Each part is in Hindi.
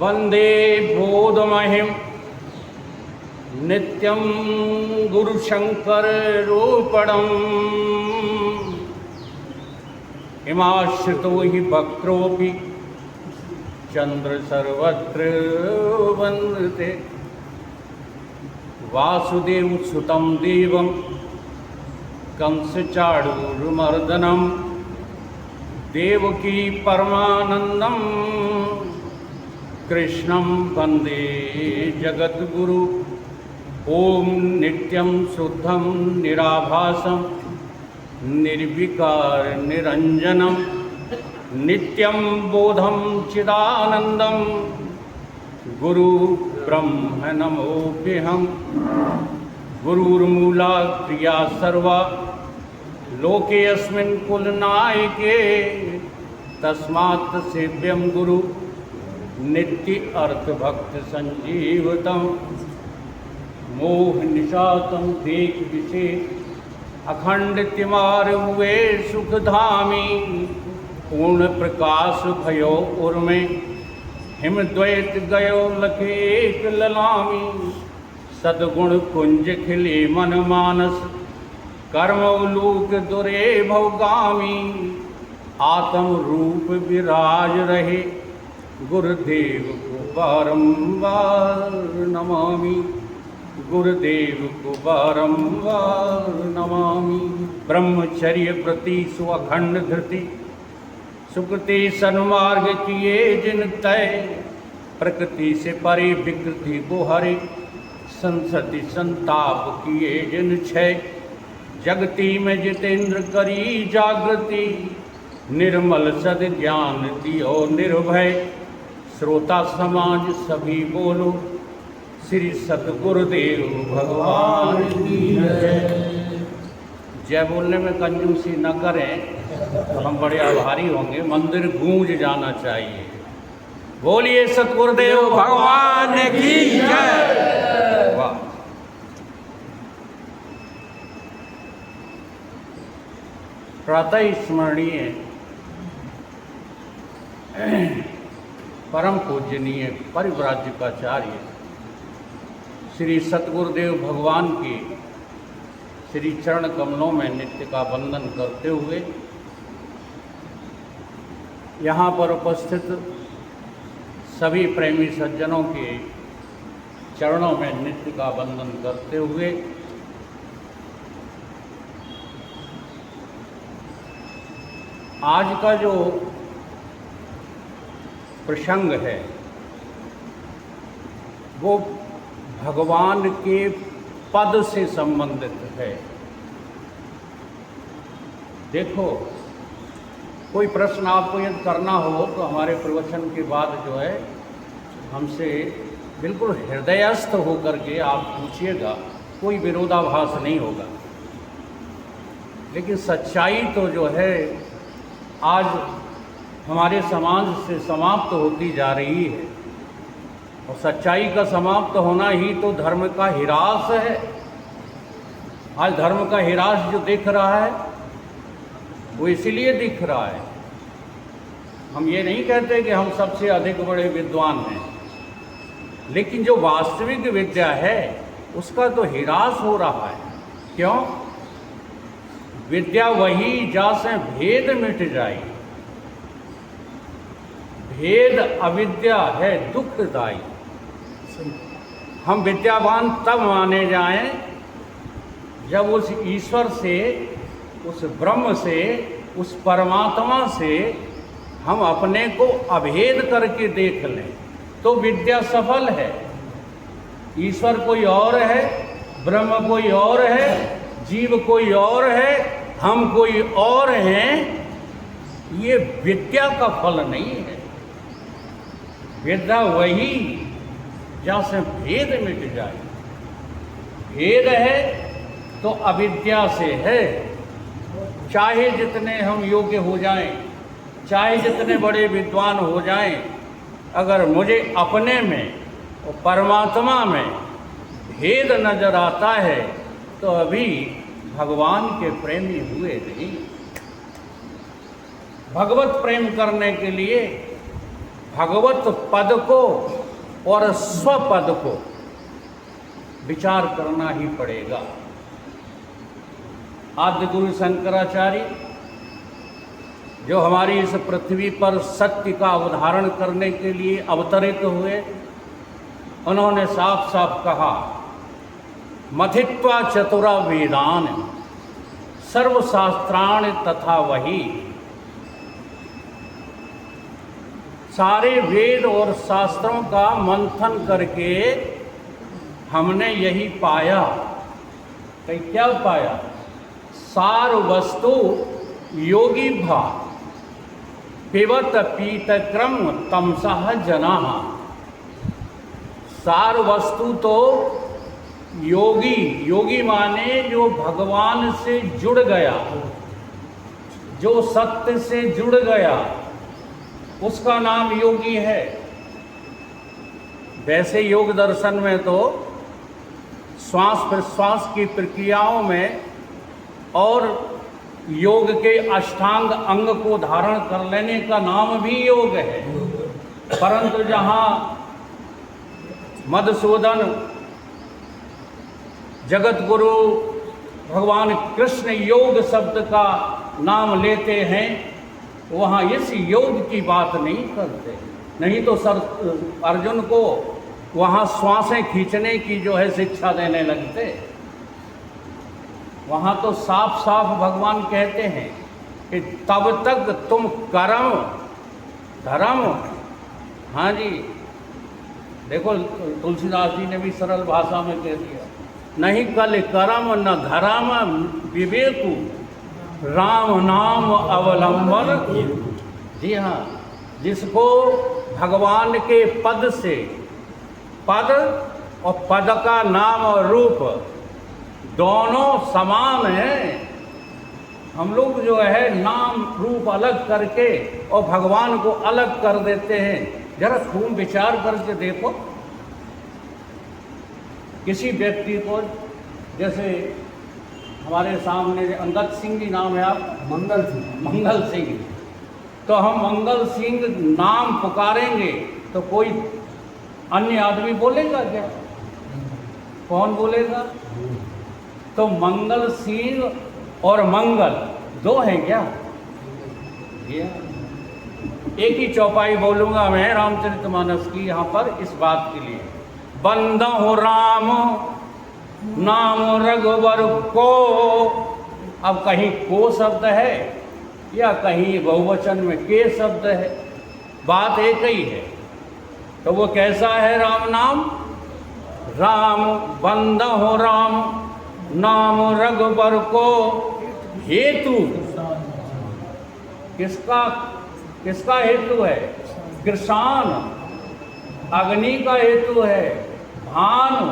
वंदे बोधमहिम नित्यं गुरुशंकररूपणम् हिमाश्रितो हि वक्रोऽपि चंद्र सर्वत्र वन्दते वासुदेवसुतं देवं कंसचाणूरमर्दनं देवकी परमानंदं कृष्णं वंदे जगद्गुरु। ओम नित्यं शुद्धं निराभासं निर्विकार निरंजनम नित्यं बोधं चिदानंदं गुरु ब्रह्म नमोऽप्यहम्। गुरुर्मूला क्रिया सर्वा लोके अस्मिन् कुलनायके तस्मात् सेव्यं गुरु नित्य अर्थ भक्त संजीवतम्। मोह निशातं देख विषे अखंड तिमार हुए सुखधामी पूर्ण प्रकाश भयो उर्मे हिमद्वैत गयो लखे एक ललामी। सद्गुण कुंज खिले मन मानस कर्मवलूक दुरे भवगामी। आत्म रूप विराज रहे गुरुदेव को बारंबार नमामि। गुरुदेव को बारंबार नमामि। ब्रह्मचर्य प्रति सुअखंड धृति सुकृति सन्मार्ग किए जिन तय प्रकृति से परे विकृति को हरे संसति संताप किए जिन क्षय जगती में जितेंद्र करी जागृति निर्मल सद ज्ञान दियो निर्भय। श्रोता समाज सभी बोलो श्री सतगुरुदेव भगवान की जय। जय बोलने में कंजूसी न करें तो हम बड़े आभारी होंगे। मंदिर गूंज जाना चाहिए। बोलिए सतगुरुदेव भगवान की जय। वाह। प्रातः स्मरणीय परम पूजनीय परिव्राजकाचार्य श्री सतगुरुदेव भगवान की श्री चरण कमलों में नित्य का वंदन करते हुए यहाँ पर उपस्थित सभी प्रेमी सज्जनों के चरणों में नित्य का वंदन करते हुए आज का जो प्रसंग है वो भगवान के पद से संबंधित है। देखो, कोई प्रश्न आपको यदि करना हो तो हमारे प्रवचन के बाद जो है हमसे बिल्कुल हृदयस्थ होकर के आप पूछिएगा, कोई विरोधाभास नहीं होगा। लेकिन सच्चाई तो जो है आज हमारे समाज से समाप्त होती जा रही है और सच्चाई का समाप्त होना ही तो धर्म का ह्रास है। आज धर्म का ह्रास जो दिख रहा है वो इसीलिए दिख रहा है। हम ये नहीं कहते कि हम सबसे अधिक बड़े विद्वान हैं, लेकिन जो वास्तविक विद्या है उसका तो ह्रास हो रहा है। क्यों? विद्या वही जासे भेद मिट जाए। भेद अविद्या है दुखदायी। हम विद्यावान तब माने जाएं जब उस ईश्वर से, उस ब्रह्म से, उस परमात्मा से हम अपने को अभेद करके देख लें तो विद्या सफल है। ईश्वर कोई और है, ब्रह्म कोई और है, जीव कोई और है, हम कोई और हैं। ये विद्या का फल नहीं है। विद्या वही जहाँ से भेद मिट जाए। भेद है तो अविद्या से है। चाहे जितने हम योग्य हो जाएं, चाहे जितने बड़े विद्वान हो जाएं, अगर मुझे अपने में और परमात्मा में भेद नजर आता है तो अभी भगवान के प्रेमी हुए नहीं। भगवत प्रेम करने के लिए भगवत पद को और स्वपद को विचार करना ही पड़ेगा। आद्य गुरु शंकराचार्य जो हमारी इस पृथ्वी पर सत्य का अवधारण करने के लिए अवतरित हुए, उन्होंने साफ साफ कहा, मथित्वा चतुरा वेदान सर्वशास्त्राण तथा वही। सारे वेद और शास्त्रों का मंथन करके हमने यही पाया कि क्या पाया? सार वस्तु योगी भा पिबत पीत क्रम तमसः जनाः। सार वस्तु तो योगी, योगी माने जो भगवान से जुड़ गया, जो सत्य से जुड़ गया, उसका नाम योगी है। वैसे योग दर्शन में तो श्वास प्रश्वास की प्रक्रियाओं में और योग के अष्टांग अंग को धारण कर लेने का नाम भी योग है। परंतु जहाँ मधुसूदन जगत गुरु भगवान कृष्ण योग शब्द का नाम लेते हैं, वहाँ इस योग की बात नहीं करते। नहीं तो सर अर्जुन को वहाँ श्वासें खींचने की जो है शिक्षा देने लगते। वहाँ तो साफ साफ भगवान कहते हैं कि तब तक तुम कर्म धर्म, हाँ जी, देखो तुलसीदास जी ने भी सरल भाषा में कह दिया, नहीं कल कर्म न धर्म विवेकु राम नाम अवलंबन। जी हाँ, जिसको भगवान के पद से, पद और पद का नाम और रूप दोनों समान हैं। हम लोग जो है नाम रूप अलग करके और भगवान को अलग कर देते हैं। जरा खूब विचार करके देखो, किसी व्यक्ति को, जैसे हमारे सामने अंगद सिंह जी नाम है, आप मंगल सिंह, मंगल सिंह, तो हम मंगल सिंह नाम पुकारेंगे तो कोई अन्य आदमी बोलेगा क्या? कौन बोलेगा? तो मंगल सिंह और मंगल दो हैं क्या? एक ही चौपाई बोलूंगा मैं रामचरितमानस की यहाँ पर इस बात के लिए, बंदो राम नाम रघुवर को। अब कहीं को शब्द है या कहीं बहुवचन में के शब्द है, बात एक ही है। तो वो कैसा है राम नाम? राम बंदो राम नाम रघुवर को हेतु। किसका किसका हेतु है? कृषाण, अग्नि का हेतु है, भानु,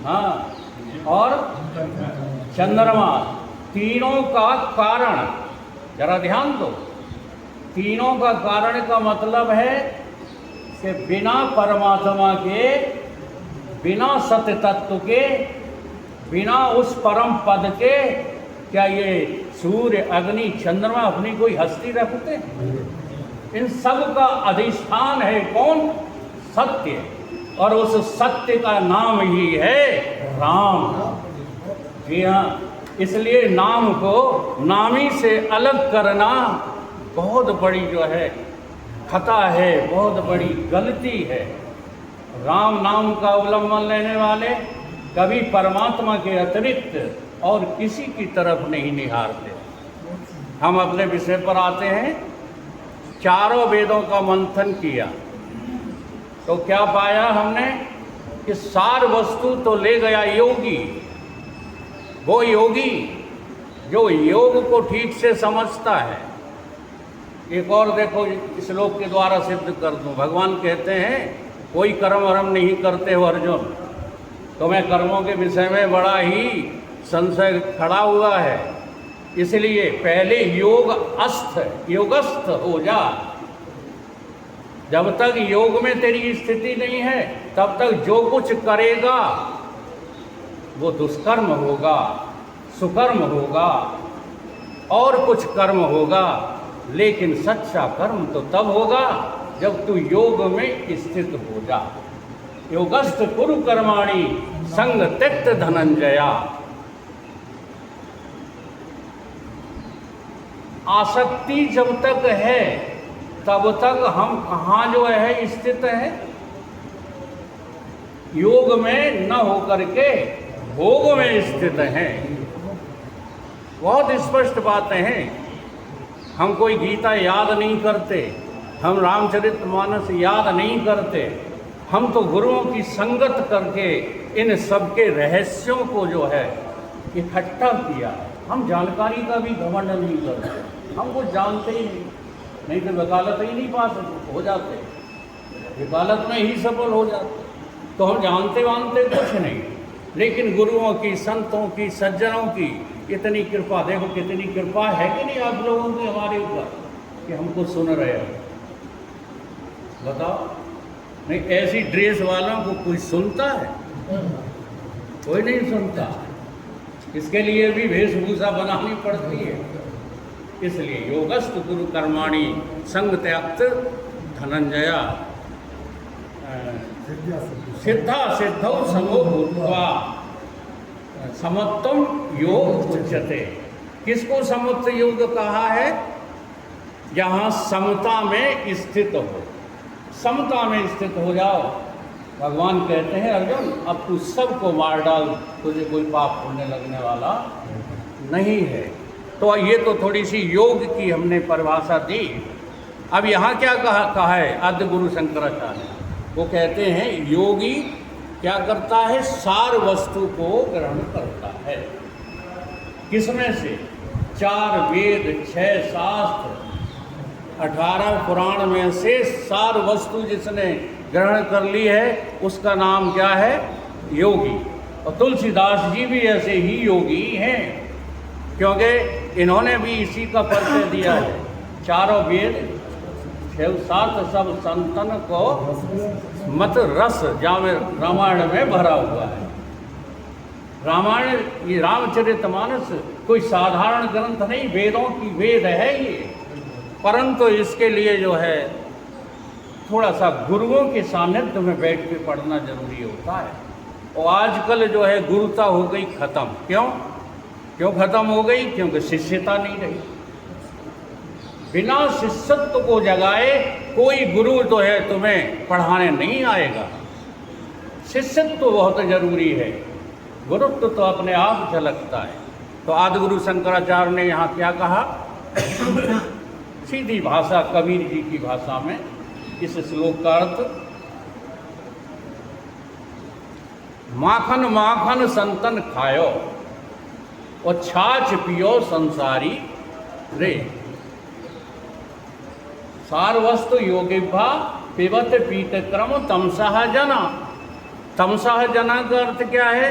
हाँ, और चंद्रमा, तीनों का कारण। जरा ध्यान दो, तीनों का कारण का मतलब है कि बिना परमात्मा के, बिना सत्य तत्व के, बिना उस परम पद के क्या ये सूर्य अग्नि चंद्रमा अपनी कोई हस्ती रखते? इन सब का अधिष्ठान है कौन? सत्य। और उस सत्य का नाम ही है राम। जी हाँ, इसलिए नाम को नामी से अलग करना बहुत बड़ी जो है खता है, बहुत बड़ी गलती है। राम नाम का अवलंबन लेने वाले कभी परमात्मा के अतिरिक्त और किसी की तरफ नहीं निहारते। हम अपने विषय पर आते हैं। चारों वेदों का मंथन किया तो क्या पाया हमने? कि सार वस्तु तो ले गया योगी। वो योगी जो योग को ठीक से समझता है। एक और देखो, श्लोक के द्वारा सिद्ध कर दूं। भगवान कहते हैं कोई कर्म वर्म नहीं करते हो अर्जुन। तो मैं कर्मों के विषय में बड़ा ही संशय खड़ा हुआ है, इसलिए पहले योगस्थ हो जा। जब तक योग में तेरी स्थिति नहीं है तब तक जो कुछ करेगा वो दुष्कर्म होगा, सुकर्म होगा और कुछ कर्म होगा। लेकिन सच्चा कर्म तो तब होगा जब तू योग में स्थित हो जा। योगस्थ कुरु कर्माणि संग त्यक्त धनंजया। आसक्ति जब तक है तब तक हम कहाँ जो है स्थित हैं? योग में न होकर के भोग में स्थित हैं। बहुत स्पष्ट बातें हैं। हम कोई गीता याद नहीं करते, हम रामचरितमानस याद नहीं करते, हम तो गुरुओं की संगत करके इन सबके रहस्यों को जो है इकट्ठा किया। हम जानकारी का भी घमंड नहीं करते, हम वो जानते ही नहीं तो वकालत ही नहीं पास हो जाते, वकालत में ही सफल हो जाते। तो हम जानते वानते कुछ नहीं, लेकिन गुरुओं की, संतों की, सज्जनों की इतनी कृपा, देखो कितनी कृपा है कि नहीं आप लोगों की हमारे ऊपर कि हमको सुन रहे हो। बताओ, नहीं ऐसी ड्रेस वालों को कोई सुनता है? कोई नहीं सुनता। इसके लिए भी वेशभूषा बनानी पड़ती है। इसलिए योगस्थ गुरु कर्माणि संग त्यक्त धनंजया सिद्धा सिद्धौ समो भूत्वा समत्वम योग उच्यते। किसको समत्व योग कहा है? जहाँ समता में स्थित हो, समता में स्थित हो जाओ। भगवान कहते हैं अर्जुन अब तू सबको मार डाल, तुझे कोई पाप होने लगने वाला नहीं है। तो ये तो थोड़ी सी योग की हमने परिभाषा दी। अब यहाँ क्या कहा है आद्य गुरु शंकराचार्य? वो कहते हैं योगी क्या करता है? सार वस्तु को ग्रहण करता है। किसमें से? 4 वेद, 6 शास्त्र, 18 पुराण में से सार वस्तु जिसने ग्रहण कर ली है उसका नाम क्या है? योगी। और तुलसीदास जी भी ऐसे ही योगी हैं, क्योंकि इन्होंने भी इसी का परिचय दिया है। 4 वेद, 6 शास्त्र सब संतन को मत रस जामे रामायण में भरा हुआ है। रामायण, ये रामचरितमानस कोई साधारण ग्रंथ नहीं, वेदों की वेद है ये। परंतु इसके लिए जो है थोड़ा सा गुरुओं के सानिध्य में बैठ के पढ़ना जरूरी होता है। और आजकल जो है गुरुता हो गई खत्म। क्यों खत्म हो गई? क्योंकि शिष्यता नहीं रही। बिना शिष्यत्व को जगाए कोई गुरु तो है तुम्हें पढ़ाने नहीं आएगा। शिष्यत्व बहुत जरूरी है, गुरुत्व तो अपने आप झलकता है। तो आदि गुरु शंकराचार्य ने यहाँ क्या कहा? सीधी भाषा, कबीर जी की भाषा में इस श्लोक का अर्थ, माखन माखन संतन खायो और छाछ पियो संसारी रे। सार वस्तु योगिभा पिबत पीत क्रम तमसह जना। तमसह जना का अर्थ क्या है?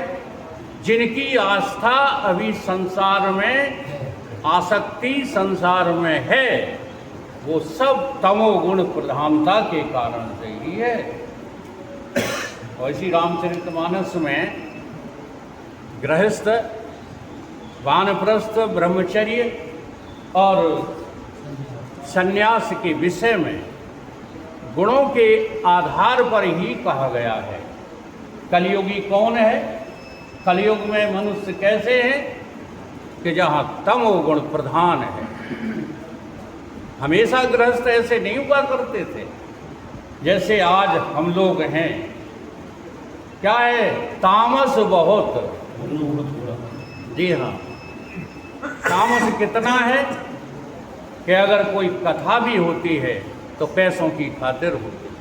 जिनकी आस्था अभी संसार में, आसक्ति संसार में है, वो सब तमोगुण प्रधानता के कारण से ही है। और इसी रामचरितमानस में गृहस्थ, वानप्रस्थ, ब्रह्मचर्य और संन्यास के विषय में गुणों के आधार पर ही कहा गया है। कलयुगी कौन है? कलयुग में मनुष्य कैसे है कि जहाँ तमोगुण प्रधान है। हमेशा गृहस्थ ऐसे नहीं हुआ करते थे जैसे आज हम लोग हैं। क्या है? तामस बहुत। जी हाँ, तामस कितना है कि अगर कोई कथा भी होती है तो पैसों की खातिर होती है।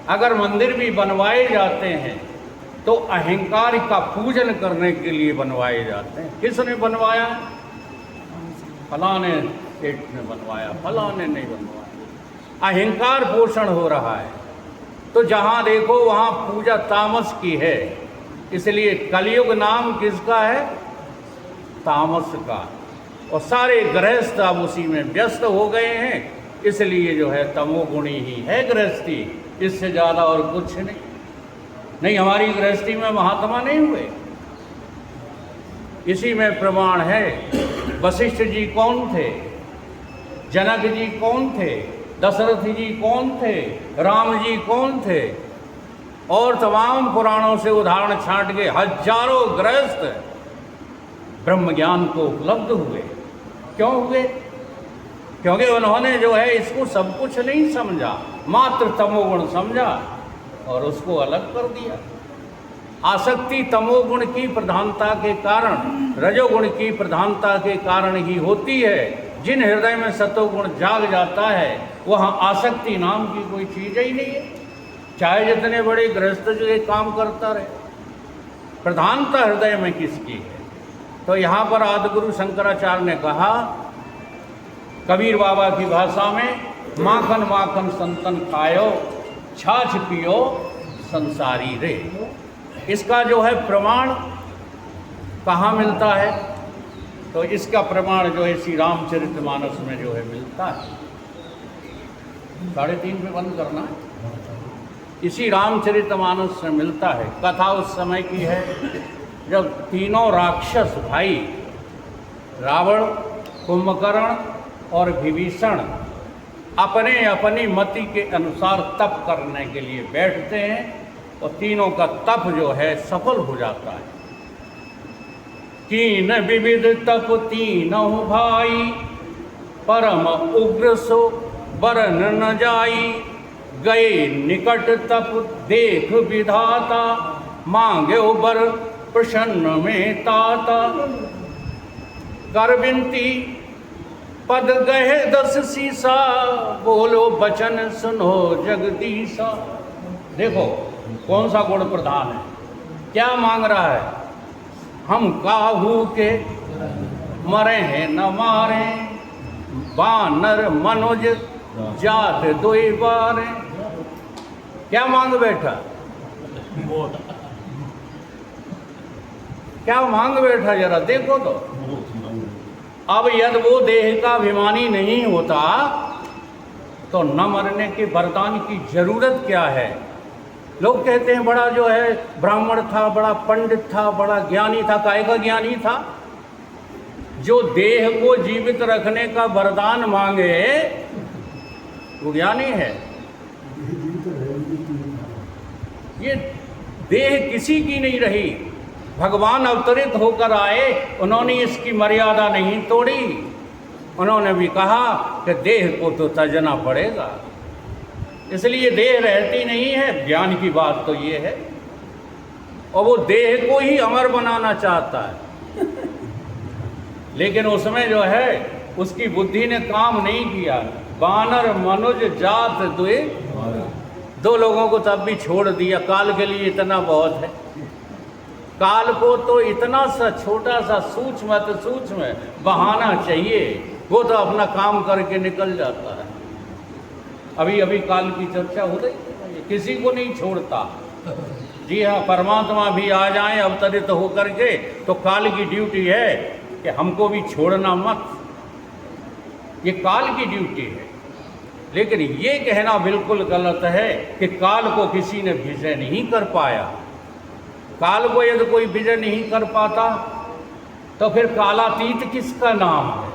अगर मंदिर भी बनवाए जाते हैं तो अहंकार का पूजन करने के लिए बनवाए जाते हैं। किसने बनवाया? फलाने सेठ ने बनवाया, फलाने नहीं बनवाया। अहंकार पोषण हो रहा है। तो जहाँ देखो वहाँ पूजा तामस की है। इसलिए कलयुग नाम किसका है? तामस का। और सारे गृहस्थ अब उसी में व्यस्त हो गए हैं। इसलिए जो है तमोगुणी ही है गृहस्थी, इससे ज़्यादा और कुछ नहीं। हमारी गृहस्थी में महात्मा नहीं हुए। इसी में प्रमाण है। वशिष्ठ जी कौन थे? जनक जी कौन थे, दशरथ जी कौन थे, राम जी कौन थे, और तमाम पुराणों से उदाहरण छांट के हजारों गृहस्थ ब्रह्म ज्ञान को उपलब्ध हुए। क्यों हुए? क्योंकि उन्होंने जो है इसको सब कुछ नहीं समझा, मात्र तमोगुण समझा और उसको अलग कर दिया। आसक्ति तमोगुण की प्रधानता के कारण, रजोगुण की प्रधानता के कारण ही होती है। जिन हृदय में सतोगुण जाग जाता है वहाँ आसक्ति नाम की कोई चीज़ ही नहीं है, चाहे जितने बड़े गृहस्थ जो ये काम करता रहे। प्रधानता हृदय में किसकी है? तो यहाँ पर आदिगुरु शंकराचार्य ने कहा, कबीर बाबा की भाषा में, माखन माखन संतन खायो, छाछ पियो संसारी रे। इसका जो है प्रमाण कहाँ मिलता है? तो इसका प्रमाण जो है श्री रामचरितमानस में जो है मिलता है। 3:30 पे बंद करना है। इसी रामचरितमानस से मिलता है। कथा उस समय की है जब तीनों राक्षस भाई रावण, कुंभकर्ण और विभीषण अपने अपनी मति के अनुसार तप करने के लिए बैठते हैं और तीनों का तप जो है सफल हो जाता है। कीन विविध तप तीनों भाई, परम उग्र सो बरन न जाई, गए निकट तप देख विधाता, मांगे बर प्रसन्न में ताता, कर विनती पद गहे 10 सीसा, बोलो बचन सुनो जगदीशा। देखो कौन सा गुण प्रधान है, क्या मांग रहा है? हम काहू के मरे हैं न मारे, बानर मनुज जात दोई बारे। क्या मांग बैठा? क्या मांग बैठा जरा देखो तो। अब यदि वो देह का अभिमानी नहीं होता तो न मरने के वरदान की जरूरत क्या है? लोग कहते हैं बड़ा जो है ब्राह्मण था, बड़ा पंडित था, बड़ा ज्ञानी था। काहे का ज्ञानी था? जो देह को जीवित रखने का वरदान मांगे वो ज्ञानी है। ये देह किसी की नहीं रही, भगवान अवतरित होकर आए, उन्होंने इसकी मर्यादा नहीं तोड़ी। उन्होंने भी कहा कि देह को तो त्यजना पड़ेगा, इसलिए देह रहती नहीं है। ज्ञान की बात तो ये है, और वो देह को ही अमर बनाना चाहता है, लेकिन उसमें जो है उसकी बुद्धि ने काम नहीं किया। बानर मनुज जात दुए, 2 लोगों को तब भी छोड़ दिया। काल के लिए इतना बहुत है। काल को तो इतना सा छोटा सा सूक्ष्म बहाना चाहिए, वो तो अपना काम करके निकल जाता है। अभी अभी काल की चर्चा हो रही है, किसी को नहीं छोड़ता। जी हाँ, परमात्मा भी आ जाएं अवतरित होकर के तो काल की ड्यूटी है कि हमको भी छोड़ना मत, ये काल की ड्यूटी है। लेकिन ये कहना बिल्कुल गलत है कि काल को किसी ने विजय नहीं कर पाया। काल को यदि कोई विजय नहीं कर पाता तो फिर कालातीत किसका नाम है?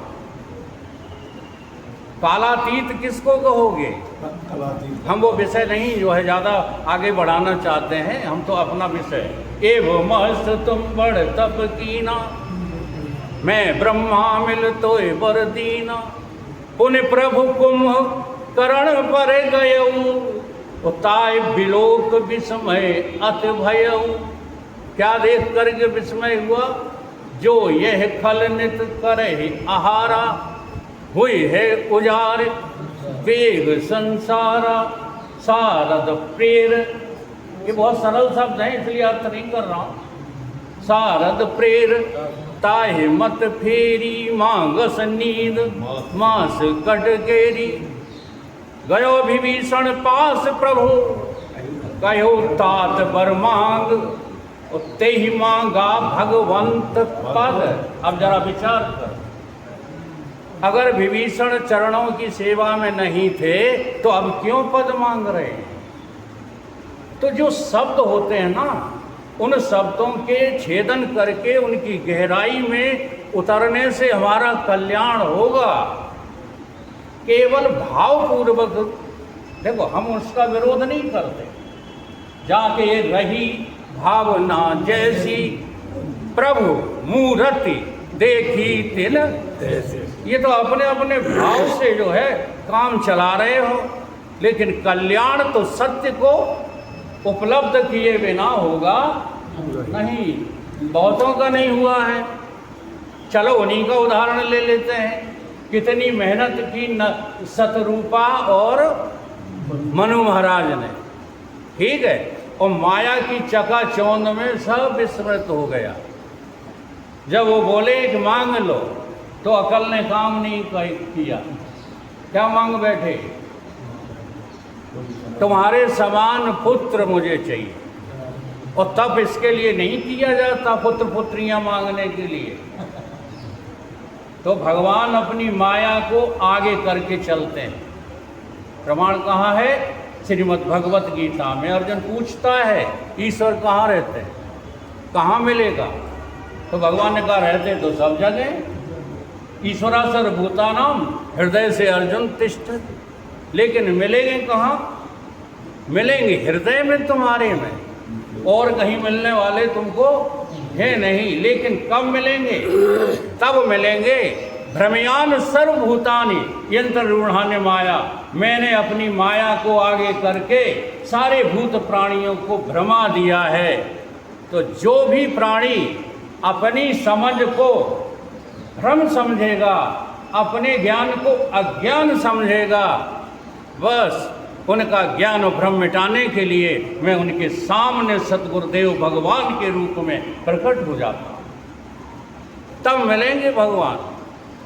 कालातीत किसको कहोगे? हम वो विषय नहीं जो है ज़्यादा आगे बढ़ाना चाहते हैं, हम तो अपना विषय। एवं मस्त तुम बड़ तप कीना, मैं ब्रह्मा मिल तो बर दीना, पुण्य प्रभु कुंभ करण पर गयऊ, उताय बिलोक विस्मय अत भयऊ। क्या देख करके विस्मय हुआ? जो यह खल नित करे आहारा, हुई है उजार वेग संसारा, सारद प्रेर। ये बहुत सरल शब्द है इसलिए अर्थ नहीं कर रहा हूँ। सारद प्रेर ताहे मत फेरी, मांगस नींद मास कट गेरी, गयो विभीषण पास प्रभु, कहो तात बर मांग, ते ही मांगा भगवंत पद। अब जरा विचार कर, अगर विभीषण चरणों की सेवा में नहीं थे तो अब क्यों पद मांग रहे हैं? तो जो शब्द होते हैं ना, उन शब्दों के छेदन करके उनकी गहराई में उतरने से हमारा कल्याण होगा। केवल भावपूर्वक, देखो हम उसका विरोध नहीं करते, जाके रही भावना जैसी प्रभु मूर्ति देखी तिन, ये तो अपने अपने भाव से जो है काम चला रहे हो, लेकिन कल्याण तो सत्य को उपलब्ध किए बिना होगा नहीं। बहुतों का नहीं हुआ है। चलो उन्हीं का उदाहरण ले लेते हैं। कितनी मेहनत की सतरूपा और मनु महाराज ने, ठीक है, और माया की चकाचौंध में सब विस्मृत हो गया। जब वो बोले कि मांग लो, तो अकल ने काम नहीं किया। क्या मांग बैठे? तुम्हारे समान पुत्र मुझे चाहिए, और तब इसके लिए नहीं किया जाता पुत्र पुत्रियां मांगने के लिए। तो भगवान अपनी माया को आगे करके चलते हैं। प्रमाण कहाँ है? श्रीमद् भगवत गीता में अर्जुन पूछता है ईश्वर कहाँ रहते हैं, कहाँ मिलेगा? तो भगवान ने कहा रहते तो सब जगह, ईश्वरा सर्वभूतानां हृदय से अर्जुन तिष्ठ। लेकिन मिलेंगे कहाँ? मिलेंगे हृदय में तुम्हारे में, और कहीं मिलने वाले तुमको है नहीं। लेकिन कब मिलेंगे? तब मिलेंगे भ्रमयान सर्वभूतानि यंत्र रूढ़ाने माया। मैंने अपनी माया को आगे करके सारे भूत प्राणियों को भ्रमा दिया है। तो जो भी प्राणी अपनी समझ को भ्रम समझेगा, अपने ज्ञान को अज्ञान समझेगा, बस उनका ज्ञान और भ्रम मिटाने के लिए मैं उनके सामने सतगुरुदेव भगवान के रूप में प्रकट हो जाता हूँ, तब मिलेंगे भगवान।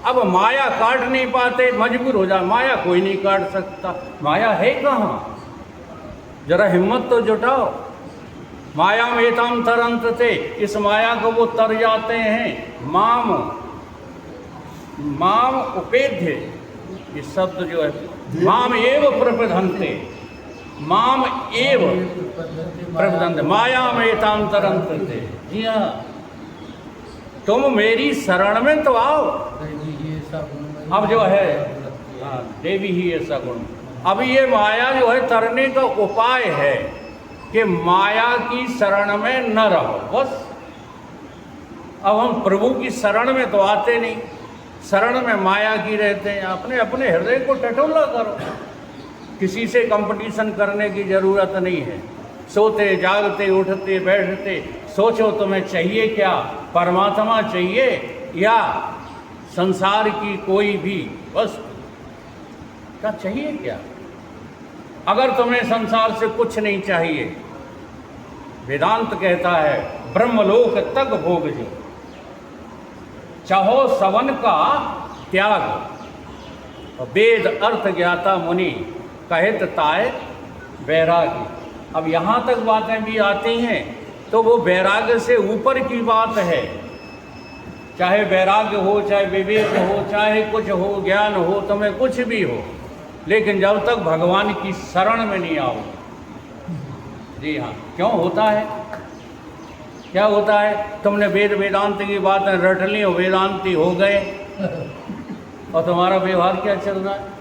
अब माया काट नहीं पाते, मजबूर हो जाए। माया कोई नहीं काट सकता, माया है कहाँ? जरा हिम्मत तो जुटाओ। माया में एताम तरंत थे, इस माया को वो तर जाते हैं। माम माम उपेध्य, ये शब्द जो है, माम एव प्रबधन्ते, माम एव प्रबधन्ते, माया में एताम तरंत थे। जी हाँ, तुम मेरी शरण में तो आओ। अब जो है देवी ही ऐसा गुण। अब ये माया जो है तरने का उपाय है कि माया की शरण में न रहो, बस। अब हम प्रभु की शरण में तो आते नहीं, शरण में माया की रहते हैं। अपने अपने हृदय को टटोला करो, किसी से कंपटीशन करने की जरूरत नहीं है। सोते जागते उठते बैठते सोचो तुम्हें चाहिए क्या? परमात्मा चाहिए या संसार की कोई भी वस्तु? क्या चाहिए क्या? अगर तुम्हें संसार से कुछ नहीं चाहिए, वेदांत कहता है ब्रह्मलोक तक भोग जो, चाहो सवन का त्याग। वेद अर्थ ज्ञाता मुनि कहत ताय वैराग्य। अब यहाँ तक बातें भी आती हैं तो वो वैराग्य से ऊपर की बात है। चाहे वैराग्य हो, चाहे विवेक हो, चाहे कुछ हो, ज्ञान हो, तुम्हें कुछ भी हो, लेकिन जब तक भगवान की शरण में नहीं आओ। जी हाँ, क्यों होता है? क्या होता है? तुमने वेद वेदांत की बातें रट ली और वेदांती हो गए, और तुम्हारा व्यवहार क्या चल रहा है?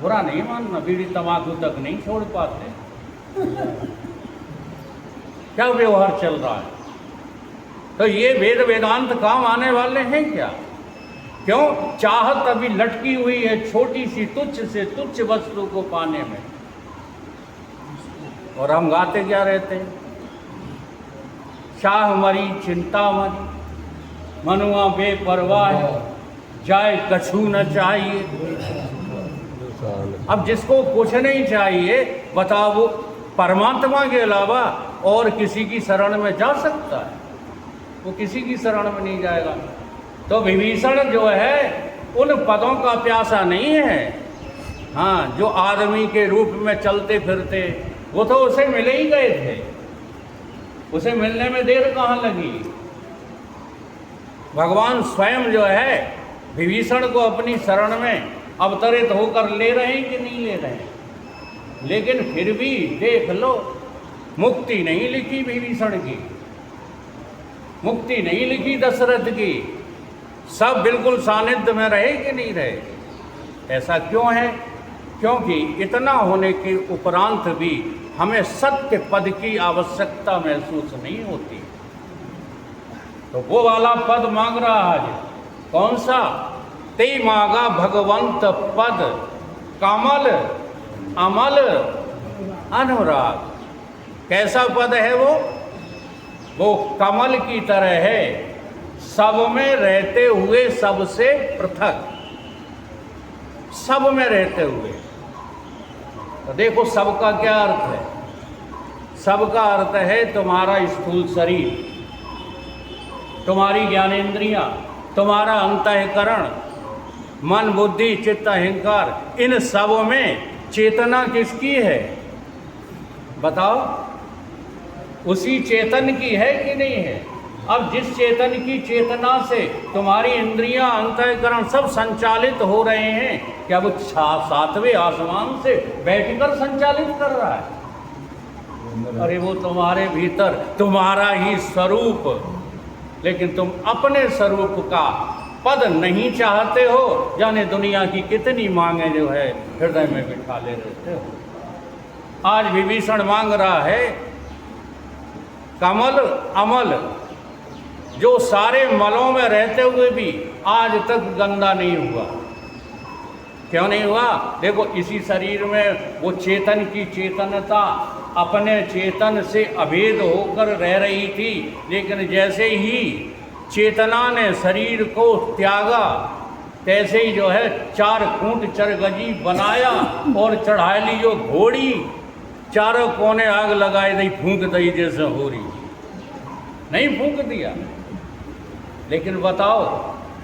बुरा नहीं मानना, बीड़ी तंबाकू तक नहीं छोड़ पाते। क्या व्यवहार चल रहा है? तो ये वेद वेदांत काम आने वाले हैं क्या? क्यों? चाहत अभी लटकी हुई है छोटी सी तुच्छ से तुच्छ वस्तु को पाने में, और हम गाते क्या रहते हैं? शाह मरी चिंता मरी, मनुआ बेपरवाह, जाए कछु न चाहिए। अब जिसको कुछ नहीं चाहिए, बताओ परमात्मा के अलावा और किसी की शरण में जा सकता है? वो किसी की शरण में नहीं जाएगा। तो विभीषण जो है उन पदों का प्यासा नहीं है। हाँ, जो आदमी के रूप में चलते फिरते, वो तो उसे मिले ही गए थे, उसे मिलने में देर कहाँ लगी। भगवान स्वयं जो है विभीषण को अपनी शरण में अवतरित होकर ले रहे हैं कि नहीं ले रहे हैं? लेकिन फिर भी देख लो, मुक्ति नहीं लिखी विभीषण की, मुक्ति नहीं लिखी दशरथ की। सब बिल्कुल सानिध्य में रहे कि नहीं रहे? ऐसा क्यों है? क्योंकि इतना होने के उपरांत भी हमें सत्य पद की आवश्यकता महसूस नहीं होती। तो वो वाला पद मांग रहा आज। कौन सा? ते मांगा भगवंत पद कमल अमल अनुराग। कैसा पद है वो कमल की तरह है, सब में रहते हुए सबसे पृथक, सब में रहते हुए। तो देखो सबका क्या अर्थ है? सबका अर्थ है तुम्हारा स्थूल शरीर, तुम्हारी ज्ञानेंद्रियां, तुम्हारा अंतःकरण, मन बुद्धि चित्त अहंकार, इन सब में चेतना किसकी है? बताओ। उसी चेतन की है कि नहीं है? अब जिस चेतन की चेतना से तुम्हारी इंद्रियां अंतःकरण सब संचालित हो रहे हैं, क्या वो सातवें आसमान से बैठकर संचालित कर रहा है? अरे वो तुम्हारे भीतर तुम्हारा ही स्वरूप, लेकिन तुम अपने स्वरूप का पद नहीं चाहते हो, जाने दुनिया की कितनी मांगे जो है हृदय में बिठा ले रहते हो। आज विभीषण मांग रहा है कमल अमल, जो सारे मलों में रहते हुए भी आज तक गंदा नहीं हुआ। क्यों नहीं हुआ? देखो इसी शरीर में वो चेतन की चेतनता अपने चेतन से अभेद होकर रह रही थी, लेकिन जैसे ही चेतना ने शरीर को त्यागा, तैसे ही जो है 4 खूंट चरगजी बनाया और चढ़ाई ली जो घोड़ी, चारों कोने आग लगाए दी, फूंक दी जैसे हो रही। नहीं फूंक दिया, लेकिन बताओ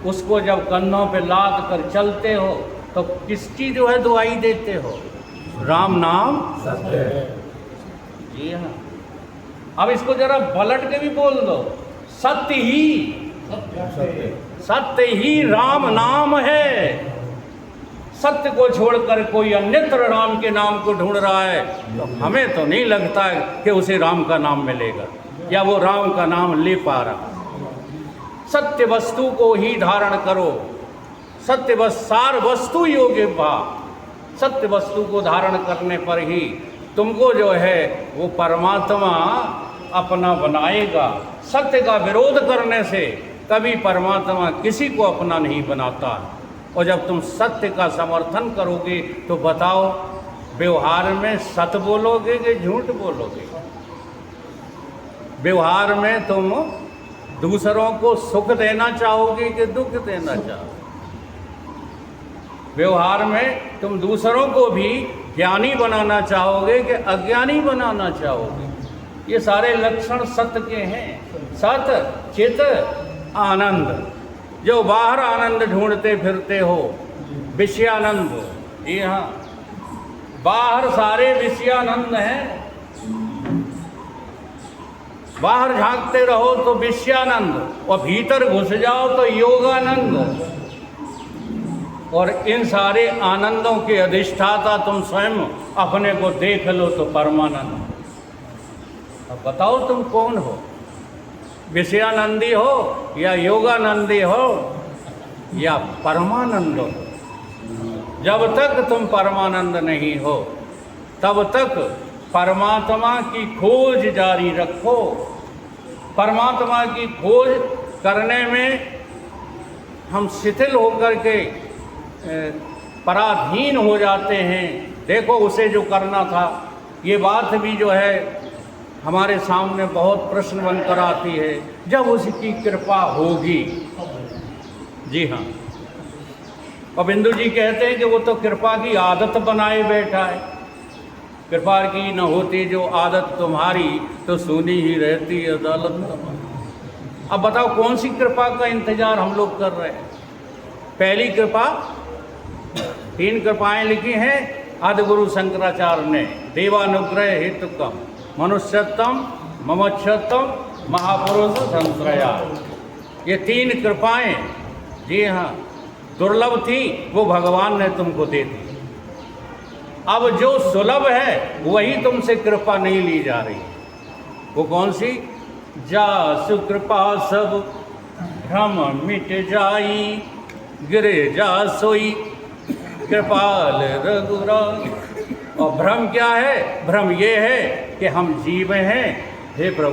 उसको जब कंधों पे लाद कर चलते हो तो किसकी जो है दुआई देते हो? राम नाम सत्य है। जी हाँ। अब इसको जरा पलट के भी बोल दो, सत्य ही राम नाम है। सत्य को छोड़कर कोई अन्यत्र राम के नाम को ढूंढ रहा है तो हमें तो नहीं लगता है कि उसे राम का नाम मिलेगा या वो राम का नाम ले पा रहा। सत्य वस्तु को ही धारण करो, सत्य सार वस्तु योग्य भाव। सत्य वस्तु को धारण करने पर ही तुमको जो है वो परमात्मा अपना बनाएगा। सत्य का विरोध करने से कभी परमात्मा किसी को अपना नहीं बनाता। और जब तुम सत्य का समर्थन करोगे तो बताओ व्यवहार में सत्य बोलोगे कि झूठ बोलोगे? व्यवहार में तुम दूसरों को सुख देना चाहोगे कि दुख देना चाहोगे? व्यवहार में तुम दूसरों को भी ज्ञानी बनाना चाहोगे कि अज्ञानी बनाना चाहोगे? ये सारे लक्षण सत्य के हैं। सत्य चित आनंद, जो बाहर आनंद ढूंढते फिरते हो, विषयानंद। जी हाँ, बाहर सारे विषयानंद हैं। बाहर झांकते रहो तो विषयानंद, और भीतर घुस जाओ तो योगानंद। और इन सारे आनंदों के अधिष्ठाता तुम स्वयं अपने को देख लो तो परमानंद। अब बताओ तुम कौन हो? विषयानंदी हो या योगानंदी हो या परमानंद हो? जब तक तुम परमानंद नहीं हो तब तक परमात्मा की खोज जारी रखो। परमात्मा की खोज करने में हम शिथिल होकर के पराधीन हो जाते हैं। देखो उसे जो करना था, ये बात भी जो है हमारे सामने बहुत प्रश्न बनकर आती है, जब उसकी कृपा होगी। जी हाँ, और बिंदु जी कहते हैं कि वो तो कृपा की आदत बनाए बैठा है। कृपा की न होती जो आदत तुम्हारी, तो सुनी ही रहती अदालत। अब बताओ कौन सी कृपा का इंतजार हम लोग कर रहे हैं? पहली कृपा, 3 कृपाएं लिखी हैं आदिगुरु शंकराचार्य ने। देवानुग्रह हेतुकम, मनुष्यत्तम, ममच्छत्तम, महापुरुष संश्रया। ये 3 कृपाएं, जी हाँ, दुर्लभ थी, वो भगवान ने तुमको दे दी। अब जो सुलभ है वही तुमसे कृपा नहीं ली जा रही। वो कौन सी? जा सुकृपा सब भ्रम मिट जाई, गिरे जा सोई कृपाल रघुराई। और भ्रम क्या है? भ्रम ये है कि हम जीव हैं। हे प्रभु